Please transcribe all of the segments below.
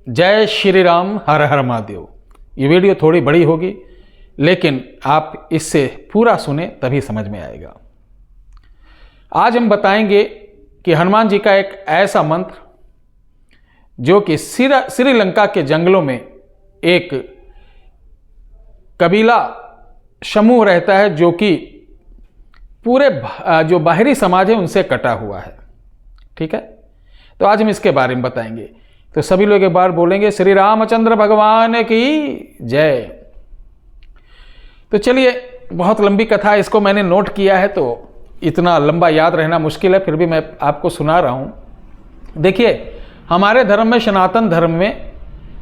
जय श्री राम, हर हर महादेव। ये वीडियो थोड़ी बड़ी होगी, लेकिन आप इससे पूरा सुने तभी समझ में आएगा। आज हम बताएंगे कि हनुमान जी का एक ऐसा मंत्र जो कि श्रीलंका के जंगलों में एक कबीला समूह रहता है, जो कि पूरे जो बाहरी समाज है उनसे कटा हुआ है। ठीक है, तो आज हम इसके बारे में बताएंगे। तो सभी लोग एक बार बोलेंगे श्री रामचंद्र भगवान की जय। तो चलिए, बहुत लंबी कथा है, इसको मैंने नोट किया है तो इतना लंबा याद रहना मुश्किल है, फिर भी मैं आपको सुना रहा हूं। देखिए, हमारे धर्म में, सनातन धर्म में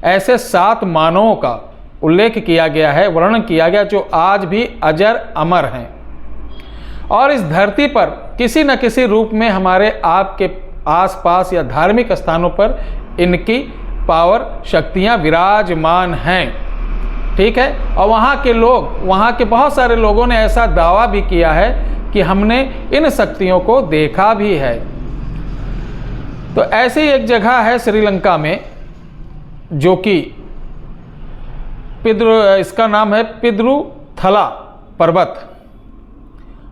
ऐसे 7 मानवों का उल्लेख किया गया है, वर्णन किया गया, जो आज भी अजर अमर हैं और इस धरती पर किसी न किसी रूप में हमारे आपके आसपास या धार्मिक स्थानों पर इनकी पावर शक्तियां विराजमान हैं। ठीक है, और वहाँ के लोग, वहाँ के बहुत सारे लोगों ने ऐसा दावा भी किया है कि हमने इन शक्तियों को देखा भी है। तो ऐसी ही एक जगह है श्रीलंका में, जो कि इसका नाम है पिद्रुथला पर्वत।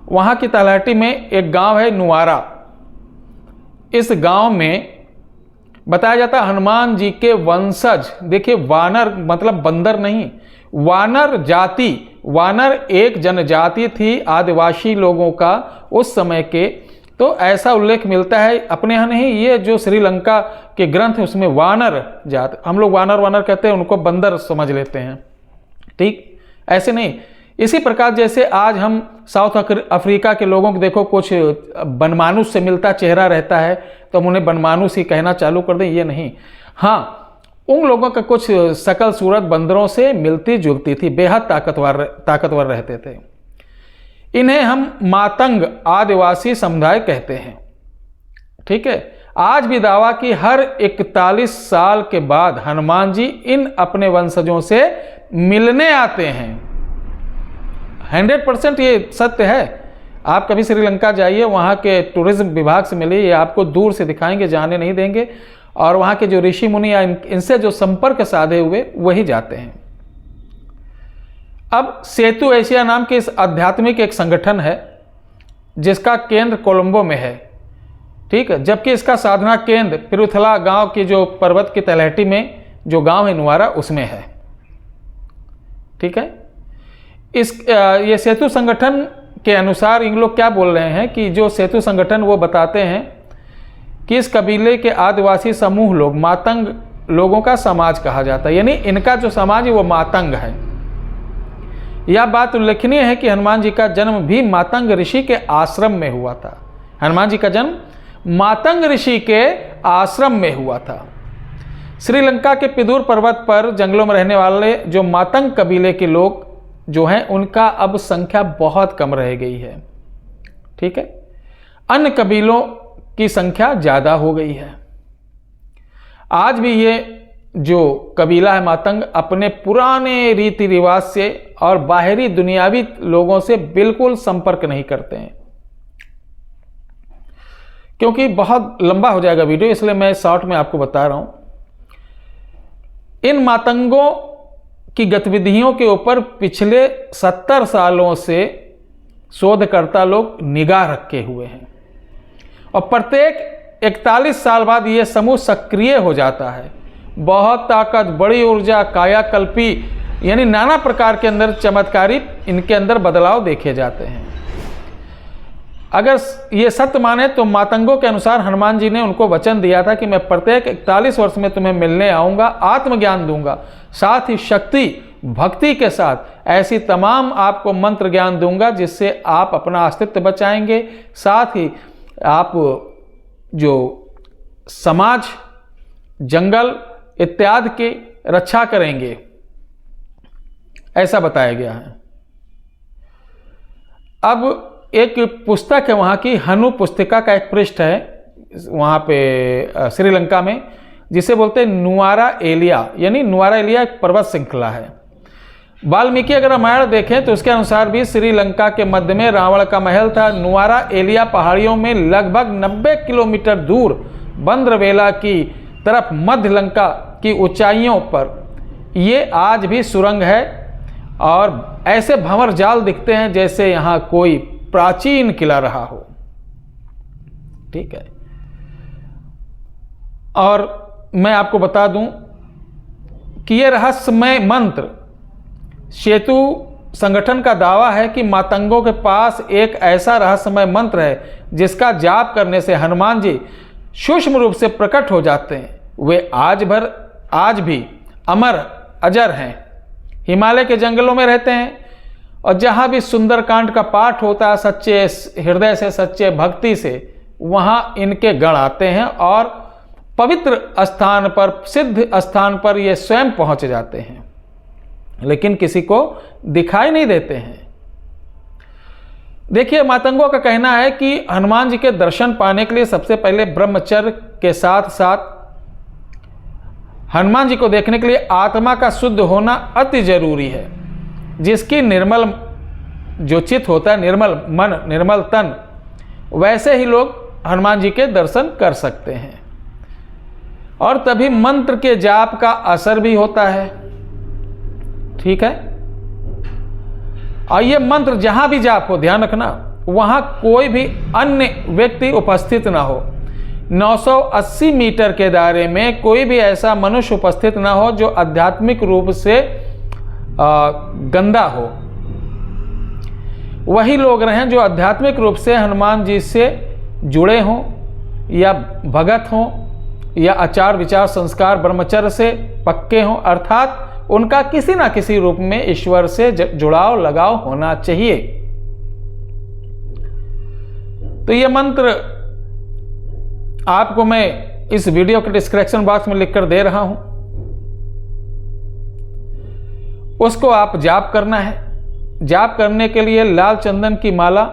वहाँ की तलहटी में एक गांव है नुआरा। इस गांव में बताया जाता है हनुमान जी के वंशज, देखिए वानर मतलब बंदर नहीं, वानर जाति, वानर एक जनजाति थी आदिवासी लोगों का उस समय के। तो ऐसा उल्लेख मिलता है, अपने यहाँ नहीं, ये जो श्रीलंका के ग्रंथ है उसमें वानर जात, हम लोग वानर वानर कहते हैं, उनको बंदर समझ लेते हैं। ठीक, ऐसे नहीं। इसी प्रकार जैसे आज हम साउथ अफ्रीका के लोगों को देखो, कुछ बनमानुस से मिलता चेहरा रहता है तो हम उन्हें बनमानुस ही कहना चालू कर दें, ये नहीं। हाँ, उन लोगों का कुछ शकल सूरत बंदरों से मिलती जुलती थी, बेहद ताकतवर रहते थे। इन्हें हम मातंग आदिवासी समुदाय कहते हैं। ठीक है, आज भी दावा कि हर 41 साल के बाद हनुमान जी इन अपने वंशजों से मिलने आते हैं। 100% ये सत्य है। आप कभी श्रीलंका जाइए, वहाँ के टूरिज्म विभाग से मिलिए, ये आपको दूर से दिखाएंगे, जाने नहीं देंगे। और वहाँ के जो ऋषि मुनि या इनसे जो संपर्क साधे हुए वही जाते हैं। अब सेतु एशिया नाम के इस आध्यात्मिक एक संगठन है, जिसका केंद्र कोलंबो में है। ठीक है, जबकि इसका साधना केंद्र पिरुथला गांव की जो पर्वत की तलहटी में जो गांव है नुआरा, उसमें है। ठीक है, ये सेतु संगठन के अनुसार इन लोग क्या बोल रहे हैं कि जो सेतु संगठन वो बताते हैं कि इस कबीले के आदिवासी समूह लोग मातंग लोगों का समाज कहा जाता है, यानी इनका जो समाज है वो मातंग है। यह बात उल्लेखनीय है कि हनुमान जी का जन्म भी मातंग ऋषि के आश्रम में हुआ था। हनुमान जी का जन्म मातंग ऋषि के आश्रम में हुआ था। श्रीलंका के पिदूर पर्वत पर जंगलों में रहने वाले जो मातंग कबीले के लोग जो हैं, उनका अब संख्या बहुत कम रह गई है। ठीक है, अन्य कबीलों की संख्या ज़्यादा हो गई है। आज भी ये जो कबीला है मातंग, अपने पुराने रीति रिवाज से और बाहरी दुनियावी लोगों से बिल्कुल संपर्क नहीं करते हैं। क्योंकि बहुत लंबा हो जाएगा वीडियो, इसलिए मैं शॉर्ट में आपको बता रहा हूं। इन मातंगों की गतिविधियों के ऊपर पिछले 70 सालों से शोधकर्ता लोग निगाह रखे हुए हैं और प्रत्येक 41 साल बाद ये समूह सक्रिय हो जाता है। बहुत ताकत, बड़ी ऊर्जा, कायाकल्पी, यानी नाना प्रकार के अंदर चमत्कारी इनके अंदर बदलाव देखे जाते हैं। अगर ये सत्य माने तो मातंगों के अनुसार हनुमान जी ने उनको वचन दिया था कि मैं प्रत्येक 41 वर्ष में तुम्हें मिलने आऊँगा, आत्मज्ञान दूंगा, साथ ही शक्ति भक्ति के साथ ऐसी तमाम आपको मंत्र ज्ञान दूंगा जिससे आप अपना अस्तित्व बचाएंगे, साथ ही आप जो समाज, जंगल इत्यादि की रक्षा करेंगे, ऐसा बताया गया है। अब एक पुस्तक है वहाँ की, हनु पुस्तिका का एक पृष्ठ है वहाँ पे श्रीलंका में, जिसे बोलते हैं नुआरा एलिया, यानी नुआरा एलिया एक पर्वत श्रृंखला है। वाल्मीकि अगर रामायण देखें तो उसके अनुसार भी श्रीलंका के मध्य में रावण का महल था। नुआरा एलिया पहाड़ियों में लगभग 90 किलोमीटर दूर बंद्रवेला की तरफ मध्य लंका की ऊंचाइयों पर ये आज भी सुरंग है और ऐसे भंवर जाल दिखते हैं जैसे यहाँ कोई प्राचीन किला रहा हो। ठीक है, और मैं आपको बता दूं कि ये रहस्यमय मंत्र, सेतु संगठन का दावा है कि मातंगों के पास एक ऐसा रहस्यमय मंत्र है जिसका जाप करने से हनुमान जी सूक्ष्म रूप से प्रकट हो जाते हैं। वे आज भी अमर अजर हैं, हिमालय के जंगलों में रहते हैं और जहाँ भी सुंदरकांड का पाठ होता है सच्चे हृदय से, सच्चे भक्ति से, वहाँ इनके गण आते हैं और पवित्र स्थान पर, सिद्ध स्थान पर ये स्वयं पहुँच जाते हैं, लेकिन किसी को दिखाई नहीं देते हैं। देखिए, मातंगों का कहना है कि हनुमान जी के दर्शन पाने के लिए सबसे पहले ब्रह्मचर्य के साथ साथ हनुमान जी को देखने के लिए आत्मा का शुद्ध होना अति जरूरी है। जिसकी निर्मल जो चित्त होता है, निर्मल मन, निर्मल तन, वैसे ही लोग हनुमान जी के दर्शन कर सकते हैं और तभी मंत्र के जाप का असर भी होता है। ठीक है, और ये मंत्र जहां भी जाप हो, ध्यान रखना, वहां कोई भी अन्य व्यक्ति उपस्थित ना हो। 980 मीटर के दायरे में कोई भी ऐसा मनुष्य उपस्थित ना हो जो आध्यात्मिक रूप से गंदा हो। वही लोग रहें जो आध्यात्मिक रूप से हनुमान जी से जुड़े हों या भगत हों या आचार विचार संस्कार ब्रह्मचर्य से पक्के हों, अर्थात उनका किसी ना किसी रूप में ईश्वर से जुड़ाव लगाव होना चाहिए। तो ये मंत्र आपको मैं इस वीडियो के डिस्क्रिप्शन बॉक्स में लिखकर दे रहा हूं, उसको आप जाप करना है। जाप करने के लिए लाल चंदन की माला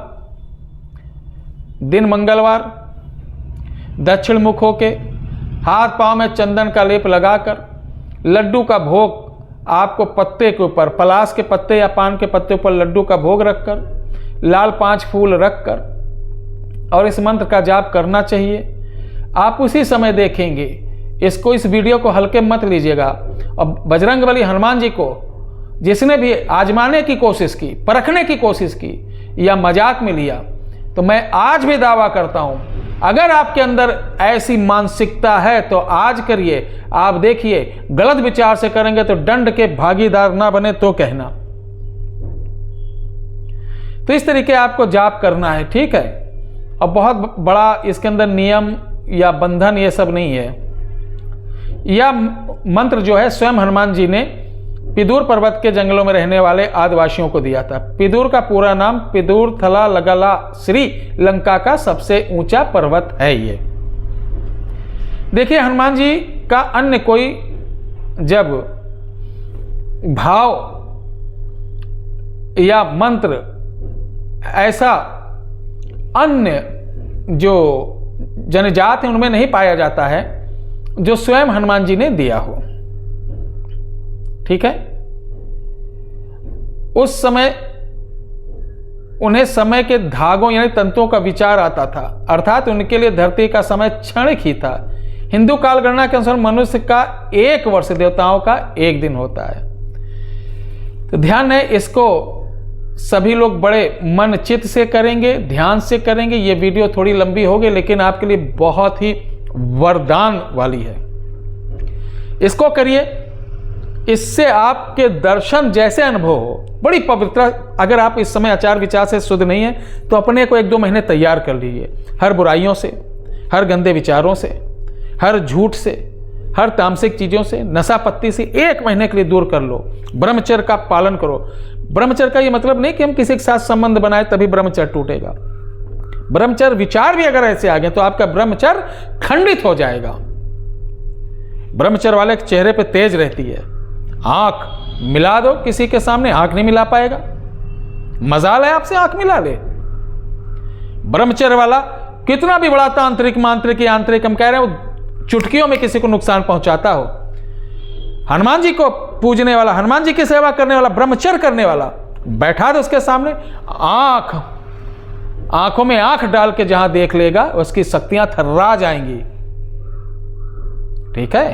दिन मंगलवार दक्षिण मुख होके हाथ पांव में चंदन का लेप लगाकर लड्डू का भोग आपको पत्ते के ऊपर, पलाश के पत्ते या पान के पत्ते ऊपर लड्डू का भोग रखकर, लाल 5 फूल रखकर और इस मंत्र का जाप करना चाहिए। आप उसी समय देखेंगे, इस वीडियो को हल्के मत लीजिएगा। और बजरंगबली हनुमान जी को जिसने भी आजमाने की कोशिश की, परखने की कोशिश की या मजाक में लिया, तो मैं आज भी दावा करता हूं, अगर आपके अंदर ऐसी मानसिकता है तो आज करिए। आप देखिए, गलत विचार से करेंगे तो दंड के भागीदार ना बने तो कहना। तो इस तरीके आपको जाप करना है, ठीक है। और बहुत बड़ा इसके अंदर नियम या बंधन ये सब नहीं है। यह मंत्र जो है स्वयं हनुमान जी ने पिदूर पर्वत के जंगलों में रहने वाले आदिवासियों को दिया था। पिदूर का पूरा नाम पिदूर थला लगला श्री लंका का सबसे ऊंचा पर्वत है ये। देखिए, हनुमान जी का अन्य कोई जब भाव या मंत्र ऐसा अन्य जो जनजाति है उनमें नहीं पाया जाता है जो स्वयं हनुमान जी ने दिया हो। ठीक है, उस समय उन्हें समय के धागों यानी तंतुओं का विचार आता था, अर्थात उनके लिए धरती का समय क्षणिक ही था। हिंदू काल गणना के अनुसार मनुष्य का 1 वर्ष देवताओं का 1 दिन होता है। तो ध्यान है, इसको सभी लोग बड़े मन चित्त से करेंगे, ध्यान से करेंगे। ये वीडियो थोड़ी लंबी होगी लेकिन आपके लिए बहुत ही वरदान वाली है। इसको करिए, इससे आपके दर्शन जैसे अनुभव हो, बड़ी पवित्रता। अगर आप इस समय आचार विचार से शुद्ध नहीं है तो अपने को 1-2 महीने तैयार कर लीजिए। हर बुराइयों से, हर गंदे विचारों से, हर झूठ से, हर तामसिक चीज़ों से, नशा पत्ती से 1 महीने के लिए दूर कर लो। ब्रह्मचर्य का पालन करो। ब्रह्मचर्य का ये मतलब नहीं कि हम किसी के साथ संबंध बनाए तभी ब्रह्मचर्य टूटेगा। ब्रह्मचर्य विचार भी अगर ऐसे आ गए तो आपका ब्रह्मचर्य खंडित हो जाएगा। ब्रह्मचर्य वाले के चेहरे पे तेज रहती है। आंख मिला दो किसी के सामने, आंख नहीं मिला पाएगा। मजाल है आपसे आंख मिला ले। ब्रह्मचर्य वाला कितना भी बड़ा तांत्रिक मांत्रिक यांत्रिक, हम कह रहे हैं, वो चुटकियों में किसी को नुकसान पहुंचाता हो। हनुमान जी को पूजने वाला, हनुमान जी की सेवा करने वाला, ब्रह्मचर्य करने वाला, बैठा दो उसके सामने, आंखों में आंख डाल के जहां देख लेगा उसकी शक्तियां थर्रा जाएंगी। ठीक है,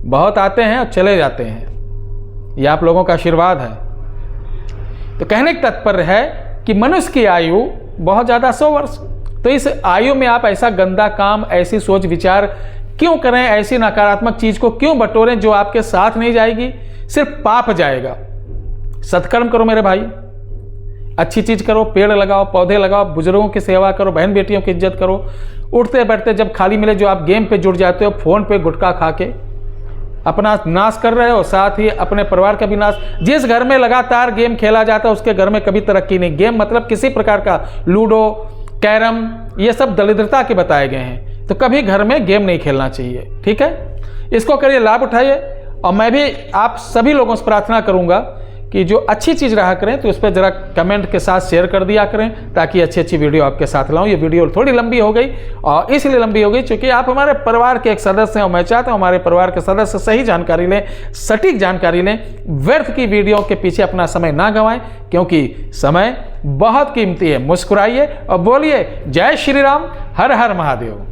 बहुत आते हैं और चले जाते हैं, ये आप लोगों का आशीर्वाद है। तो कहने का तात्पर्य है कि मनुष्य की आयु बहुत ज़्यादा 100 वर्ष, तो इस आयु में आप ऐसा गंदा काम, ऐसी सोच विचार क्यों करें, ऐसी नकारात्मक चीज़ को क्यों बटोरें जो आपके साथ नहीं जाएगी, सिर्फ पाप जाएगा। सत्कर्म करो मेरे भाई, अच्छी चीज़ करो, पेड़ लगाओ, पौधे लगाओ, बुजुर्गों की सेवा करो, बहन बेटियों की इज्जत करो। उठते बैठते जब खाली मिले जो आप गेम पे जुड़ जाते हो, फ़ोन पे गुटखा खा के अपना नाश कर रहे हो, साथ ही अपने परिवार का भी नाश। जिस घर में लगातार गेम खेला जाता है उसके घर में कभी तरक्की नहीं। गेम मतलब किसी प्रकार का लूडो, कैरम, ये सब दरिद्रता के बताए गए हैं, तो कभी घर में गेम नहीं खेलना चाहिए। ठीक है, इसको करिए, लाभ उठाइए। और मैं भी आप सभी लोगों से प्रार्थना करूंगा कि जो अच्छी चीज़ रहा करें तो उस पर ज़रा कमेंट के साथ शेयर कर दिया करें, ताकि अच्छी अच्छी वीडियो आपके साथ लाऊं। ये वीडियो थोड़ी लंबी हो गई, और इसलिए लंबी हो गई क्योंकि आप हमारे परिवार के एक सदस्य हैं और मैं चाहता हूं हमारे परिवार के सदस्य सही जानकारी लें, सटीक जानकारी लें, व्यर्थ की वीडियो के पीछे अपना समय ना गंवाएं, क्योंकि समय बहुत कीमती है। मुस्कुराइए और बोलिए जय श्री राम, हर हर महादेव।